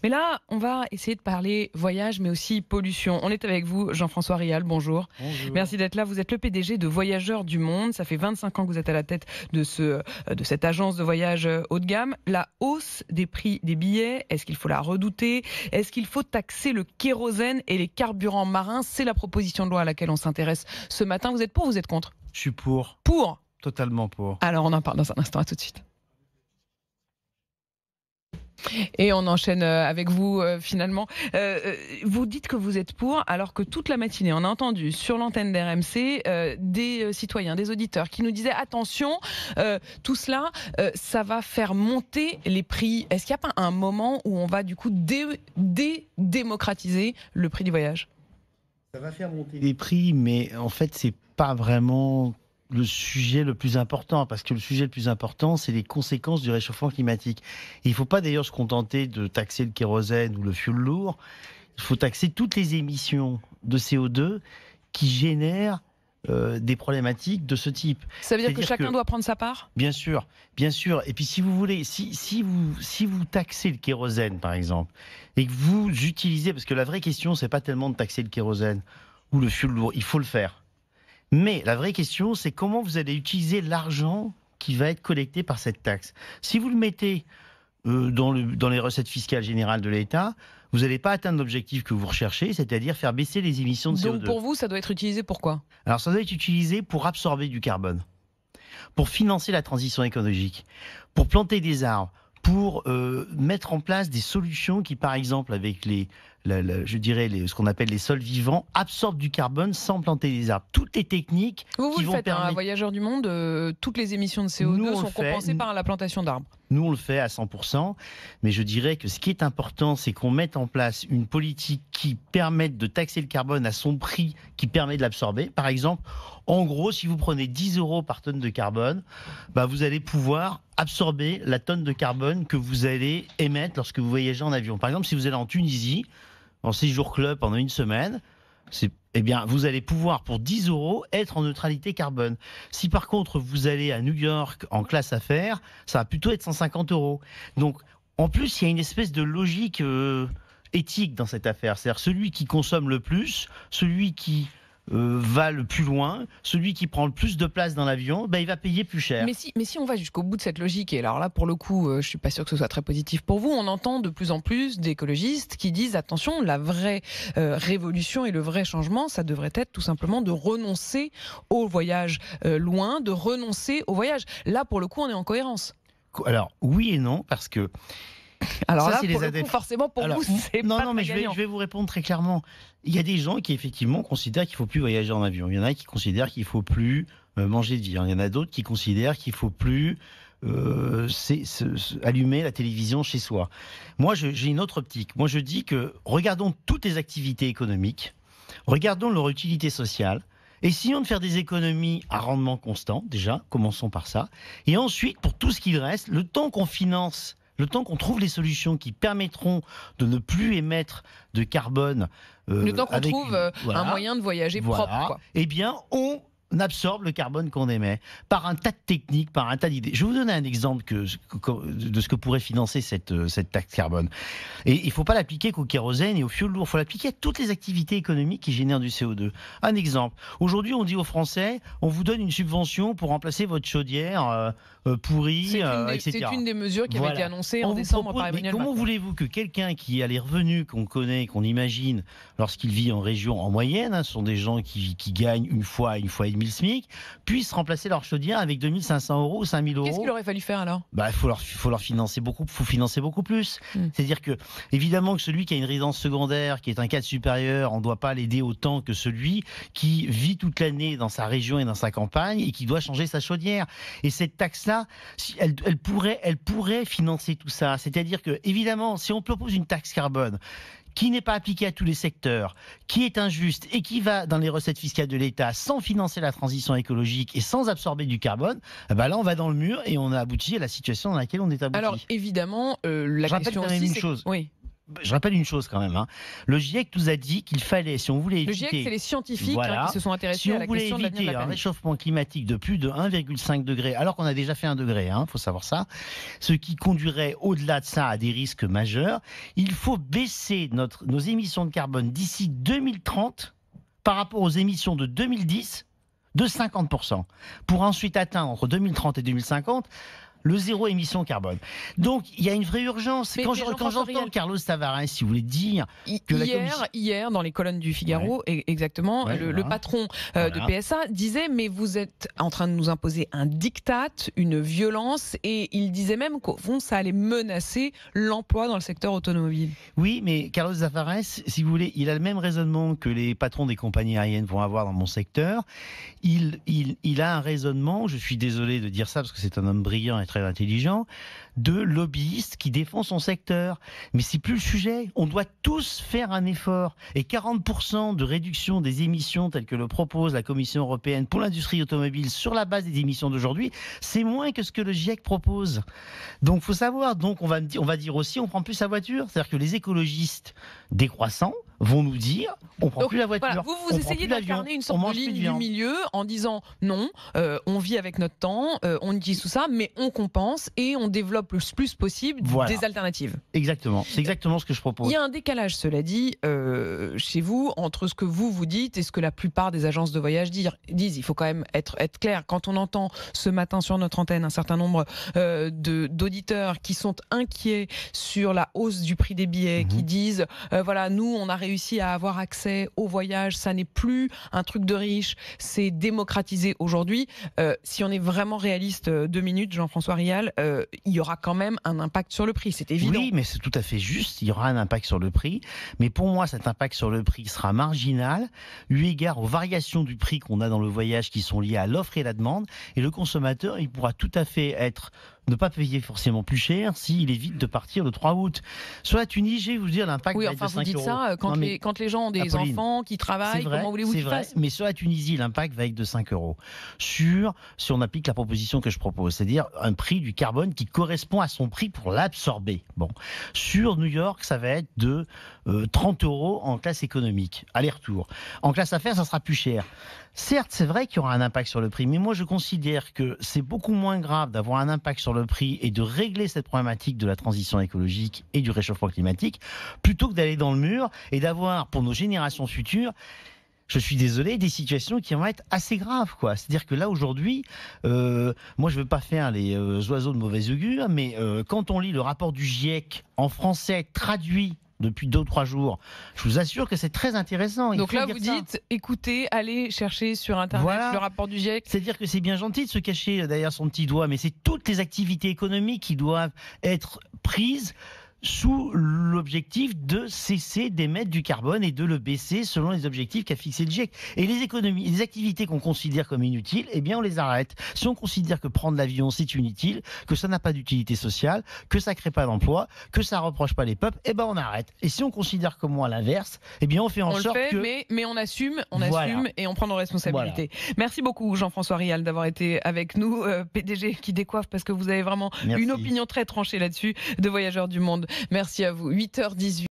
Mais là, on va essayer de parler voyage, mais aussi pollution. On est avec vous, Jean-François Rial, bonjour. Bonjour. Merci d'être là. Vous êtes le PDG de Voyageurs du Monde. Ça fait 25 ans que vous êtes à la tête de cette agence de voyage haut de gamme. La hausse des prix des billets, est-ce qu'il faut la redouter? Est-ce qu'il faut taxer le kérosène et les carburants marins? C'est la proposition de loi à laquelle on s'intéresse ce matin. Vous êtes pour ou vous êtes contre? Je suis pour. Pour. Totalement pour. Alors, on en parle dans un instant. À tout de suite. Et on enchaîne avec vous finalement. Vous dites que vous êtes pour, alors que toute la matinée, on a entendu sur l'antenne d'RMC des citoyens, des auditeurs qui nous disaient attention, tout cela, ça va faire monter les prix. Est-ce qu'il n'y a pas un moment où on va du coup démocratiser le prix du voyage? Ça va faire monter les prix, mais en fait, c'est pas vraiment le sujet le plus important, parce que le sujet le plus important, c'est les conséquences du réchauffement climatique. Et il ne faut pas d'ailleurs se contenter de taxer le kérosène ou le fioul lourd, il faut taxer toutes les émissions de CO2 qui génèrent des problématiques de ce type. Ça veut dire que chacun doit prendre sa part? Bien sûr, bien sûr. Et puis si vous voulez, si vous taxez le kérosène, par exemple, et que vous utilisez, parce que la vraie question, c'est pas tellement de taxer le kérosène ou le fioul lourd, il faut le faire. Mais la vraie question, c'est comment vous allez utiliser l'argent qui va être collecté par cette taxe. Si vous le mettez dans les recettes fiscales générales de l'État, vous n'allez pas atteindre l'objectif que vous recherchez, c'est-à-dire faire baisser les émissions de CO2. Donc pour vous, ça doit être utilisé pour quoi? Alors ça doit être utilisé pour absorber du carbone, pour financer la transition écologique, pour planter des arbres, pour mettre en place des solutions qui, par exemple, avec ce qu'on appelle les sols vivants, absorbent du carbone sans planter des arbres. Toutes les techniques vous qui le vont faites, permettre... un Voyageur du Monde, toutes les émissions de CO2 sont compensées par la plantation d'arbres. Nous, on le fait à 100%, mais je dirais que ce qui est important, c'est qu'on mette en place une politique qui permette de taxer le carbone à son prix, qui permet de l'absorber. Par exemple, en gros, si vous prenez 10 € par tonne de carbone, vous allez pouvoir absorber la tonne de carbone que vous allez émettre lorsque vous voyagez en avion. Par exemple, si vous allez en Tunisie, en séjour club pendant une semaine, vous allez pouvoir, pour 10 € être en neutralité carbone. Si par contre, vous allez à New York en classe affaires, ça va plutôt être 150 €. Donc, en plus, il y a une espèce de logique éthique dans cette affaire. C'est-à-dire celui qui consomme le plus, celui qui va le plus loin, celui qui prend le plus de place dans l'avion, il va payer plus cher. Mais si on va jusqu'au bout de cette logique, et alors là pour le coup je suis pas sûr que ce soit très positif pour vous, on entend de plus en plus d'écologistes qui disent attention, la vraie révolution et le vrai changement, ça devrait être tout simplement de renoncer au voyage loin, de renoncer au voyage. Là pour le coup on est en cohérence. Alors oui et non, parce que alors ça, là, pour le coup, forcément, pour vous, c'est pas non, mais je vais vous répondre très clairement. Il y a des gens qui, effectivement, considèrent qu'il ne faut plus voyager en avion. Il y en a qui considèrent qu'il ne faut plus manger de viande. Il y en a d'autres qui considèrent qu'il ne faut plus allumer la télévision chez soi. Moi, j'ai une autre optique. Moi, je dis que regardons toutes les activités économiques, regardons leur utilité sociale, essayons de faire des économies à rendement constant, déjà, commençons par ça. Et ensuite, pour tout ce qu'il reste, le temps qu'on finance, le temps qu'on trouve les solutions qui permettront de ne plus émettre de carbone... le temps qu'on trouve un moyen de voyager propre, quoi. Eh bien, on absorbe le carbone qu'on émet par un tas de techniques, par un tas d'idées. Je vais vous donner un exemple de ce que pourrait financer cette taxe carbone. Et il ne faut pas l'appliquer qu'au kérosène et au fioul lourd. Il faut l'appliquer à toutes les activités économiques qui génèrent du CO2. Un exemple. Aujourd'hui, on dit aux Français, on vous donne une subvention pour remplacer votre chaudière pourrie, etc. C'est une des mesures qui avait été annoncée en décembre par Emmanuel Macron. Comment voulez-vous que quelqu'un qui a les revenus qu'on connaît, qu'on imagine, lorsqu'il vit en région en moyenne, ce sont des gens qui gagnent une fois et demie le SMIC, puissent remplacer leur chaudière avec 2 500 € ou 5 000 €. Qu'est-ce qu'il aurait fallu faire alors? Il faut leur financer beaucoup, plus. C'est-à-dire que, évidemment, que celui qui a une résidence secondaire, qui est un cadre supérieur, on ne doit pas l'aider autant que celui qui vit toute l'année dans sa région et dans sa campagne et qui doit changer sa chaudière. Et cette taxe-là, elle pourrait financer tout ça. C'est-à-dire que, évidemment, si on propose une taxe carbone qui n'est pas appliquée à tous les secteurs, qui est injuste et qui va dans les recettes fiscales de l'État sans financer la transition écologique et sans absorber du carbone, là on va dans le mur et on a abouti à la situation dans laquelle on est abouti. Alors évidemment, la question aussi, une chose. Oui. je rappelle une chose quand même. Le GIEC nous a dit qu'il fallait, si on voulait éviter... Le GIEC, c'est les scientifiques voilà, qui se sont intéressés à la question de l'avenir de la planète. Si on voulait éviter un réchauffement climatique de plus de 1,5 degré, alors qu'on a déjà fait 1 degré, faut savoir ça, ce qui conduirait au-delà de ça à des risques majeurs, il faut baisser nos émissions de carbone d'ici 2030 par rapport aux émissions de 2010 de 50%, pour ensuite atteindre entre 2030 et 2050 le zéro émission carbone. Donc, il y a une vraie urgence. Quand j'entends Carlos Tavares, si vous voulez dire que hier, dans les colonnes du Figaro, exactement, le patron de PSA disait, mais vous êtes en train de nous imposer un diktat, une violence, et il disait même qu'au fond, ça allait menacer l'emploi dans le secteur automobile. Oui, mais Carlos Tavares, si vous voulez, il a le même raisonnement que les patrons des compagnies aériennes vont avoir dans mon secteur. Il a un raisonnement, je suis désolé de dire ça parce que c'est un homme brillant et très intelligent, de lobbyiste qui défend son secteur. Mais c'est plus le sujet. On doit tous faire un effort. Et 40% de réduction des émissions telles que le propose la Commission européenne pour l'industrie automobile sur la base des émissions d'aujourd'hui, c'est moins que ce que le GIEC propose. Donc, faut savoir. Donc, on va dire aussi, on prend plus sa voiture. C'est-à-dire que les écologistes décroissants vont nous dire, on prend plus la voiture. Voilà, vous essayez d'incarner une sorte de ligne du milieu en disant non, on vit avec notre temps, on utilise tout ça, mais on compense et on développe le plus possible des alternatives. Exactement, c'est exactement ce que je propose. Il y a un décalage, cela dit, chez vous, entre ce que vous dites et ce que la plupart des agences de voyage disent. Il faut quand même être clair. Quand on entend ce matin sur notre antenne un certain nombre d'auditeurs qui sont inquiets sur la hausse du prix des billets, qui disent, voilà, nous, on a réussi à avoir accès au voyage, ça n'est plus un truc de riche, c'est démocratisé aujourd'hui. Si on est vraiment réaliste 2 minutes, Jean-François Rial, il y aura quand même un impact sur le prix, c'est évident. Oui, mais c'est tout à fait juste, il y aura un impact sur le prix, mais pour moi cet impact sur le prix sera marginal, eu égard aux variations du prix qu'on a dans le voyage qui sont liées à l'offre et la demande, et le consommateur, il pourra tout à fait ne pas payer forcément plus cher s'il évite de partir le 3 août. Sur la Tunisie, je vais vous dire, l'impact va être de 5 euros. Oui, enfin, vous dites ça quand les gens ont des enfants qui travaillent, comment voulez-vous qu'ils fassent ? Mais sur la Tunisie, l'impact va être de 5 euros. Si on applique la proposition que je propose, c'est-à-dire un prix du carbone qui correspond à son prix pour l'absorber. Bon. Sur New York, ça va être de 30 euros en classe économique, aller-retour. En classe affaires, ça sera plus cher. Certes, c'est vrai qu'il y aura un impact sur le prix, mais moi je considère que c'est beaucoup moins grave d'avoir un impact sur le prix et de régler cette problématique de la transition écologique et du réchauffement climatique, plutôt que d'aller dans le mur et d'avoir pour nos générations futures, je suis désolé, des situations qui vont être assez graves, quoi. C'est-à-dire que là, aujourd'hui, moi, je veux pas faire les oiseaux de mauvais augure, mais quand on lit le rapport du GIEC en français traduit depuis 2 ou 3 jours, je vous assure que c'est très intéressant. Donc là, vous dites, écoutez, allez chercher sur Internet le rapport du GIEC. C'est-à-dire que c'est bien gentil de se cacher derrière son petit doigt, mais c'est toutes les activités économiques qui doivent être prises sous l'objectif de cesser d'émettre du carbone et de le baisser selon les objectifs qu'a fixé le GIEC. Et les activités qu'on considère comme inutiles, eh bien on les arrête. Si on considère que prendre l'avion c'est inutile, que ça n'a pas d'utilité sociale, que ça crée pas d'emploi, que ça reproche pas les peuples, eh ben on arrête. Et si on considère comme moi l'inverse, eh bien on fait en sorte que... mais on assume et on prend nos responsabilités. Voilà. Merci beaucoup Jean-François Rial d'avoir été avec nous, PDG qui décoiffe parce que vous avez vraiment une opinion très tranchée là-dessus de Voyageurs du Monde. Merci à vous. 8h18.